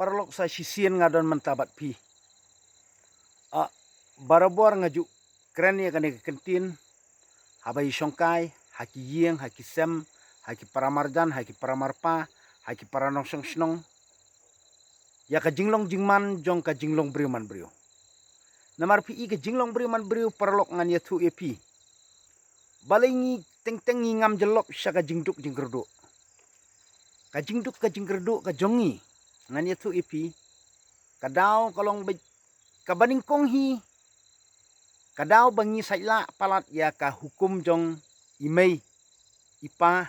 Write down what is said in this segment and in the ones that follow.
parlok sa sisian ngadon mentabat pi. Barabor ngaju keren ya kane kentin habai songkai haki yeng haki sem haki paramarjan haki paramarpa haki paranong snong ya ka jinglong jingman jong ka jinglong briuman briu namar pi ka jinglong briuman briu parlok ngan ya thu epi balingi teng ngam jelok syaka jingduk jinggerdu ka jinggerdu ka jongi ngan ya thu epi kadau kalong kabaning konghi kadau bangi saila palat ya ka hukum jong imei ipa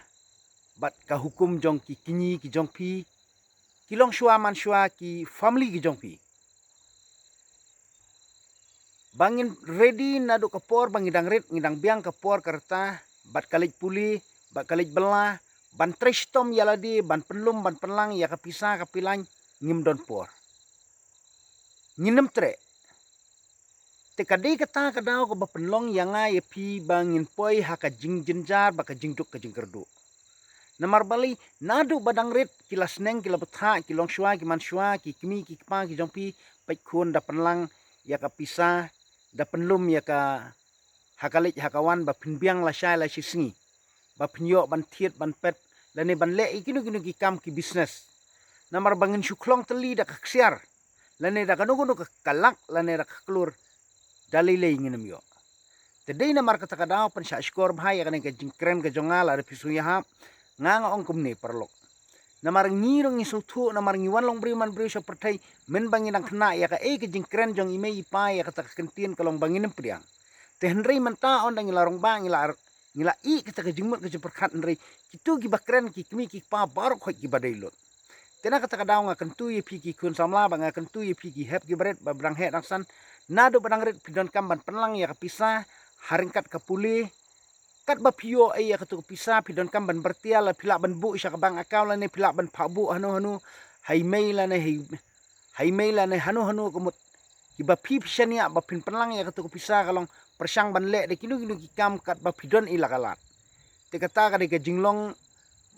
bat ka hukum jong ki kinyi ki jong pi kilong shua man shua ki family ki jong pi bangin ready nado kapor bangidang red ngidang biang kapor kerta bat kalit puli bat kalit bela ban trestom yaladi ban penlum ban penlang ya kapisa kapilang ngim don por nginem tre te kadai kata kadau ko bapenlong yanga ye pi bangin poi haka jing jenjar baka jingduk ka jingkerdu namar bali nadu badang red kilas neng kila betha kilong shua ki man shua ki kimi ki pa ki jongpi pai khun da penlang ya ka pisa da penlum ya ka hakalik hakawan ba pinbiang la shai la shisngi ba pinyo ban thiet ban pet lane ban le ikinu ki kam ki business namar bangin shuklong teli da kaksiar lane da kanugu ka kalak lane da klur dalilay nginem yo tedei na marka takadaw pan sa skor bhai ya kaneng ka jingkren ka jongal ar pisuya hap nga ong kumni perlok na marang ngirong isuthu na marang iwan long briman bri sa pertai men bangin ang kna ya ka ka jingkren jong ime ipa ya ka takkentin kalong bangin priang te henry menta on dang ilarong bang ngila ka jingmut ka perkat henry kitu gi bakren ki kimi ki pa barok hoi ki badailot tena kata kadaw nga kentu ye pi ki kun samla banga kentu ye pi ki hep ki bret ba brang he raksan nado badang red pidon kamban penlang ya kapisa haringkat kapuli kat bapio ay ya katu kapisa pidon kamban bertia la pila ban bu sya kabang akaw la ne pila ban phabu hanu haimei la ne hanu kumut kiba pi pisania bapin penlang ya katu kapisa kalong persang ban le de kinu ki kam kat bapidon ilakalat te kata ka de jinglong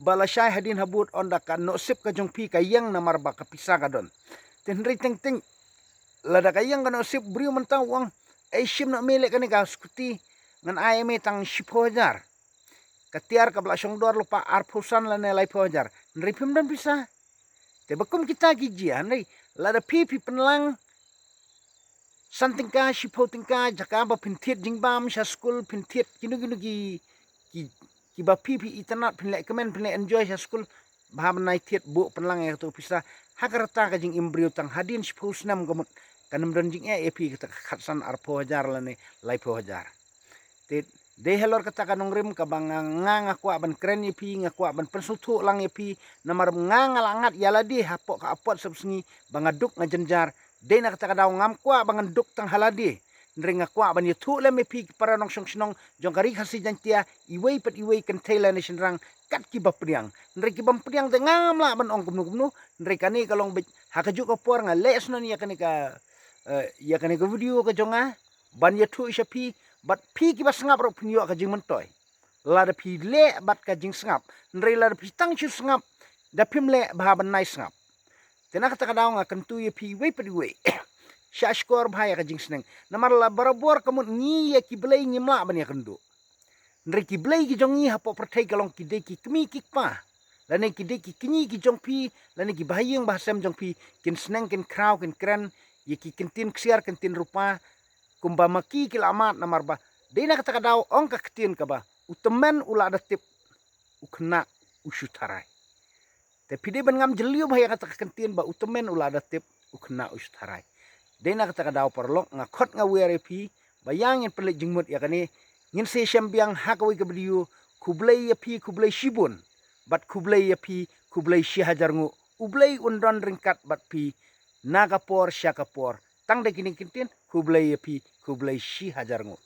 balasai hadin habut onda kan no sip ka jong pi kayang namar ba kapisa kadon ten ri teng lada kayang kano sip brio mentang uang shim nak melek kani ka skuti ngan ayame tang shipojar katiar ka bla songdor lupa arpusan la nelai pojar nripim dan bisa te bakum kita gijian ri lada pipi penlang santingka shipotingka jakaba pintiet jingbam sha school pintiet kinu ki ba pipi itanat pinlek kemen pinlek enjoy sha school baham nai tiet bu penlang ya tu bisa hakarta ka jing imbrio tang hadin shipos nam gomut kanam don jing epi kita khatsan arpo hajar lane lai po hajar te de helor kata kanong rim ka bang nga kwa ban kren epi nga kwa ban pensutu lang epi namar nga langat yaladi hapok ka apot sebsengi bangaduk ngajenjar de na kata kadaw ngam kwa banganduk tang haladi nring nga kwa ban yutu lem epi para nong snong jong kari khasi jantia iwei kan thela ne senrang kat ki bapriang nri ki bampriang de ngam la ban ong kumnu nri kani kalong hakajuk ka por nga les non ya kani ka ya kani ka video ka jonga ban ya thu shapi bat pi ki basngap ro pinyo ka jing mentoy la da pi le bat ka jing sngap nri la da pi tang chu sngap da pim le ba ban nai sngap tena kata kadaw nga kentu ye pi we sha skor bhai ka jing sneng namar la barabor kamut ni ya ki blai ngimla ban ya kendu nri ki blai ki jongi hapo perthai kalong ki de ki kmi ki pa lane ki de ki kinyi ki jong pi lane ki bahayeng bahasam jong pi kin sneng kin kraw kin kren ye ki kentin ksiar kentin rupa kumba maki kilamat namar ba dena kata kadaw ong ka ketin ka ba utemen ula ada tip ukna usutarai te pide ban ngam jeliu bahaya kata kentin ba utemen ula ada tip ukna usutarai dena kata kadaw perlok ngakot ngawere pi bayangin pelik jengmut ya kani ngin se syambiang hakawi ka beliu kublai ya pi kublai shibun bat kublai ya pi kublai shihajar ngu ublai undon ringkat bat pi nagapor syakapor tang de kini kintin kublai ya pi kublai shihajar ngu